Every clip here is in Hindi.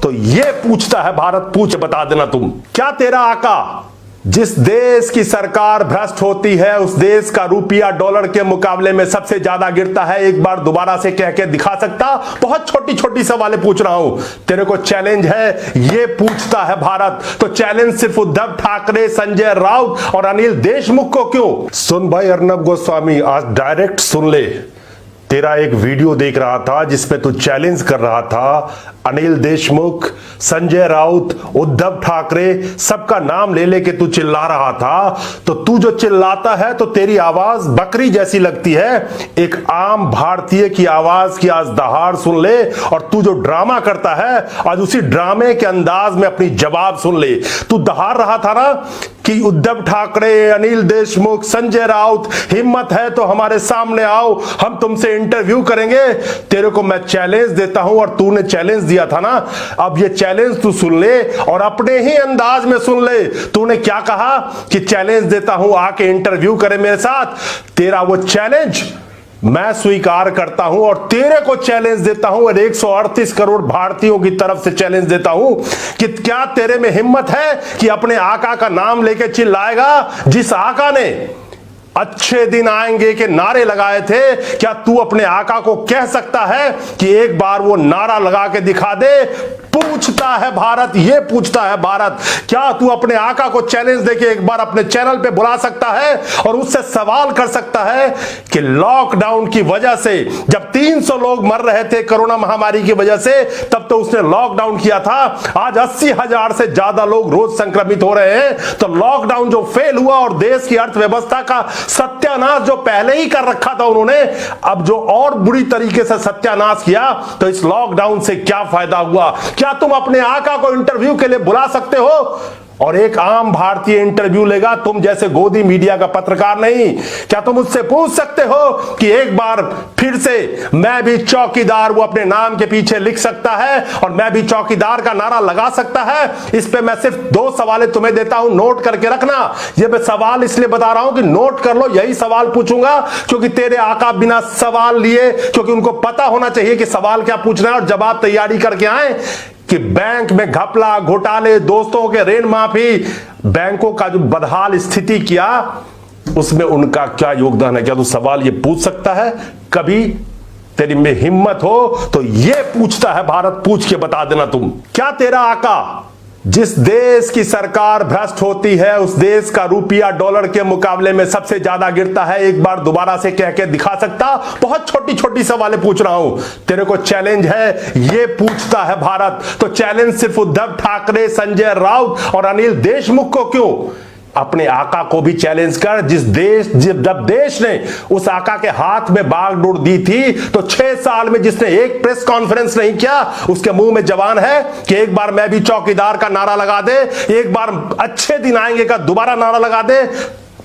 तो ये पूछता है भारत, पूछ बता देना तुम, क्या तेरा आका जिस देश की सरकार भ्रष्ट होती है उस देश का रुपया डॉलर के मुकाबले में सबसे ज्यादा गिरता है, एक बार दोबारा से कह के दिखा सकता? बहुत छोटी छोटी सवालें पूछ रहा हूं, तेरे को चैलेंज है, ये पूछता है भारत। तो चैलेंज सिर्फ उद्धव ठाकरे, संजय राउत और अनिल देशमुख को क्यों? सुन भाई अर्नब गोस्वामी, आज डायरेक्ट सुन ले। तेरा एक वीडियो देख रहा था जिसपे तू चैलेंज कर रहा था अनिल देशमुख, संजय राउत, उद्धव ठाकरे, सबका नाम ले लेके तू चिल्ला रहा था। तो तू जो चिल्लाता है तो तेरी आवाज बकरी जैसी लगती है। एक आम भारतीय की आवाज की आज दहाड़ सुन ले, और तू जो ड्रामा करता है आज उसी ड्रामे के अंदाज में अपनी जवाब सुन ले। तू दहाड़ रहा था ना कि उद्धव ठाकरे, अनिल देशमुख, संजय राउत, हिम्मत है तो हमारे सामने आओ, हम तुमसे इंटरव्यू करेंगे। तेरे को मैं चैलेंज देता हूं और तूने चैलेंज दिया था ना, अब ये चैलेंज तू सुन ले और अपने ही अंदाज में सुन ले। तूने क्या कहा कि चैलेंज देता हूं, आके इंटरव्यू करे मेरे साथ। तेरा वो चैलेंज मैं स्वीकार करता हूं और तेरे को चैलेंज देता हूं और 138 करोड़ भारतीयों की तरफ से चैलेंज देता हूं कि क्या तेरे में हिम्मत है कि अपने आका का नाम लेके चिल्लाएगा, जिस आका ने अच्छे दिन आएंगे के नारे लगाए थे? क्या तू अपने आका को कह सकता है कि एक बार वो नारा लगा के दिखा दे? पूछता है भारत, ये पूछता है भारत। क्या तू अपने आका को चैलेंज देके एक बार अपने चैनल पे बुला सकता है और उससे सवाल कर सकता है कि लॉकडाउन की वजह से जब 300 लोग मर रहे थे कोरोना महामारी की वजह से, तब तो उसने लॉकडाउन किया था। आज 80,000 से ज्यादा लोग रोज संक्रमित हो रहे हैं। तो लॉकडाउन जो फेल हुआ और देश की अर्थव्यवस्था का सत्यानाश जो पहले ही कर रखा था उन्होंने, अब जो और बुरी तरीके से सत्यानाश किया, तो इस लॉकडाउन से क्या फायदा हुआ? क्या तुम अपने आका को इंटरव्यू के लिए बुला सकते हो? और एक आम भारतीय इंटरव्यू लेगा, तुम जैसे गोदी मीडिया का पत्रकार नहीं। क्या तुम उससे पूछ सकते हो कि एक बार फिर से मैं भी चौकीदार, वो अपने नाम के पीछे लिख सकता है और मैं भी चौकीदार का नारा लगा सकता है? इस पे मैं सिर्फ 2 सवाल तुम्हें देता हूं, नोट करके रखना। ये मैं सवाल इसलिए बता रहा हूं कि नोट कर लो, यही सवाल पूछूंगा क्योंकि तेरे आका बिना सवाल लिए, क्योंकि उनको पता होना चाहिए कि सवाल क्या पूछना है और जवाब तैयारी करके आए कि बैंक में घपला, घोटाले, दोस्तों के ऋण माफी, बैंकों का जो बदहाल स्थिति किया, उसमें उनका क्या योगदान है? क्या तू सवाल ये पूछ सकता है? कभी तेरी में हिम्मत हो तो ये पूछता है भारत, पूछ के बता देना तुम, क्या तेरा आका जिस देश की सरकार भ्रष्ट होती है उस देश का रुपया डॉलर के मुकाबले में सबसे ज्यादा गिरता है, एक बार दोबारा से कह के दिखा सकता? बहुत छोटी छोटी सवालें पूछ रहा हूं, तेरे को चैलेंज है, ये पूछता है भारत। तो चैलेंज सिर्फ उद्धव ठाकरे, संजय राउत और अनिल देशमुख को क्यों? अपने आका को भी चैलेंज कर। जब देश ने उस आका के हाथ में बागडोर दी थी तो 6 साल में जिसने एक प्रेस कॉन्फ्रेंस नहीं किया, उसके मुंह में जबान है कि एक बार मैं भी चौकीदार का नारा लगा दे, एक बार अच्छे दिन आएंगे का दोबारा नारा लगा दे।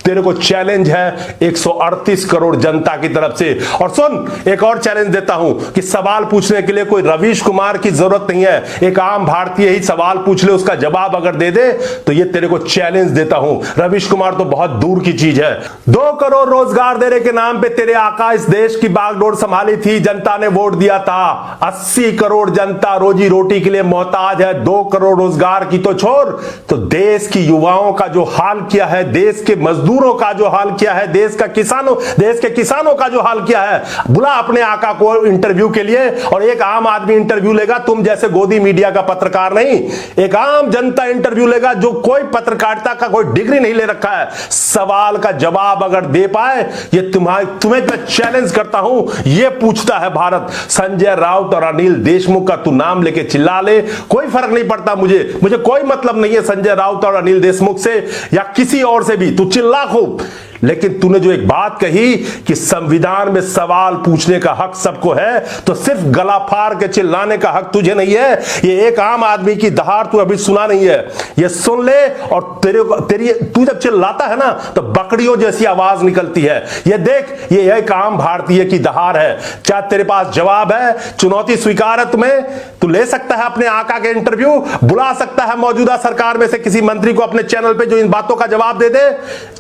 तेरे को चैलेंज है 138 करोड़ जनता की तरफ से। और सुन, एक और चैलेंज देता हूं कि सवाल पूछने के लिए कोई रवीश कुमार की जरूरत नहीं है, एक आम भारतीय ही सवाल पूछ ले, उसका जवाब अगर दे दे तो ये तेरे को चैलेंज देता हूं। रवीश कुमार तो बहुत दूर की चीज है। 2 करोड़ रोजगार देने के नाम पे तेरे आका इस देश की बागडोर संभाली थी, जनता ने वोट दिया था। 80 करोड़ जनता रोजी रोटी के लिए मोहताज है, 2 करोड़ रोजगार की तो छोड़, तो देश की युवाओं का जो हाल किया है, देश के मजदूरों का जो हाल किया है, देश के किसानों का जो हाल किया है, बुला अपने आका को इंटरव्यू के लिए। और एक आम आदमी इंटरव्यू लेगा, तुम जैसे गोदी मीडिया का पत्रकार नहीं, एक आम जनता इंटरव्यू लेगा जो कोई पत्रकारिता का कोई डिग्री नहीं ले रखा है। सवाल का जवाब अगर दे पाए, ये तुम्हें मैं चैलेंज करता हूं, ये पूछता है भारत। संजय राउत और अनिल देशमुख का तू नाम लेके चिल्ला ले, कोई फर्क नहीं पड़ता मुझे कोई मतलब नहीं है संजय राउत और अनिल देशमुख से या किसी और से भी, तू चिल्ला खूब। लेकिन तूने जो एक बात कही कि संविधान में सवाल पूछने का हक सबको है, तो सिर्फ गला फाड़ के चिल्लाने का हक तुझे नहीं है। ये एक आम आदमी की दहाड़ तू अभी सुना नहीं है, ये सुन ले। और तू जब चिल्लाता है ना तो बकरियों जैसी आवाज निकलती है। ये देख, ये एक आम भारतीय की दहाड़ है। क्या तेरे पास जवाब है? चुनौती स्वीकार है तुम्हें? तू ले सकता है अपने आका के इंटरव्यू, बुला सकता है मौजूदा सरकार में से किसी मंत्री को अपने चैनल पे जो इन बातों का जवाब दे दे?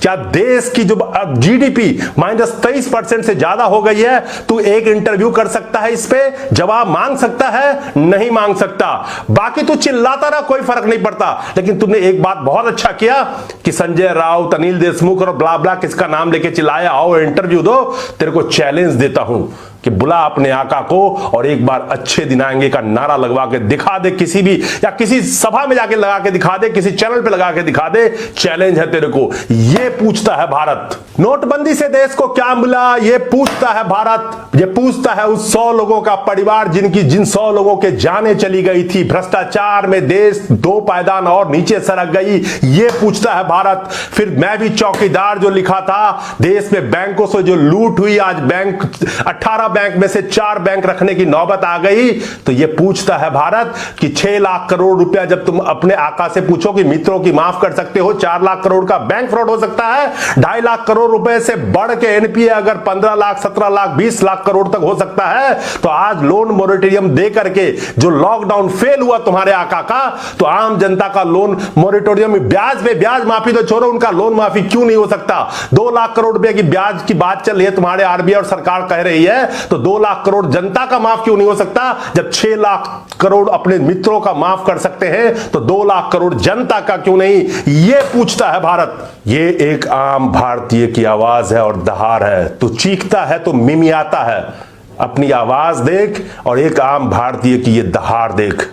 क्या देश की जो जीडीपी -23% से ज्यादा हो गई है, तू एक इंटरव्यू कर सकता है, इस पे जवाब मांग सकता है? नहीं मांग सकता। बाकी तू चिल्लाता रहा, कोई फर्क नहीं पड़ता। लेकिन तूने एक बात बहुत अच्छा किया कि संजय राउत, अनिल देशमुख और ब्ला ब्ला किसका नाम लेके चिल्लाया, आओ इंटरव्यू दो, तेरे को चैलेंज देता हूं कि बुला अपने आका को और एक बार अच्छे दिन आएंगे का नारा लगवा के दिखा दे, किसी भी या किसी सभा में जाके लगा के दिखा दे, किसी चैनल पे लगा के दिखा दे। चैलेंज है तेरे को। ये पूछता है भारत, नोटबंदी से देश को क्या मिला, ये पूछता है भारत। ये पूछता है उस 100 लोगों का परिवार जिन 100 लोगों के जाने चली गई थी। भ्रष्टाचार में देश 2 पायदान और नीचे सरक गई, ये पूछता है भारत। फिर मैं भी चौकीदार जो लिखा था, देश में बैंकों से जो लूट हुई, आज बैंक 18 बैंक में से 4 बैंक रखने की नौबत आ गई, तो यह पूछता है भारत कि 6 लाख करोड़ रुपया जब तुम अपने आका से पूछो कि मित्रों की माफ कर सकते हो, 4 लाख करोड़ का बैंक फ्रॉड हो सकता है, 2.5 लाख करोड़ रुपए से बढ़ के एनपीए अगर 15 लाख 17 लाख 20 लाख करोड़ तक हो सकता है, तो आज लोन मोरेटोरियम दे करके जो लॉकडाउन फेल हुआ तुम्हारे आका का, तो आम जनता का लोन मोरेटोरियम ब्याज पे ब्याज माफी तो छोड़ो, उनका लोन माफी क्यों नहीं हो सकता? 2 लाख करोड़ रुपए की ब्याज की बात चल रही है, तुम्हारे आरबीआई और सरकार कह रही है, तो 2 लाख करोड़ जनता का माफ क्यों नहीं हो सकता? जब 6 लाख करोड़ अपने मित्रों का माफ कर सकते हैं, तो 2 लाख करोड़ जनता का क्यों नहीं? ये पूछता है भारत। ये एक आम भारतीय की आवाज है और दहाड़ है। तू चीखता है तो मिमियाता है। अपनी आवाज देख और एक आम भारतीय की ये दहाड़ देख।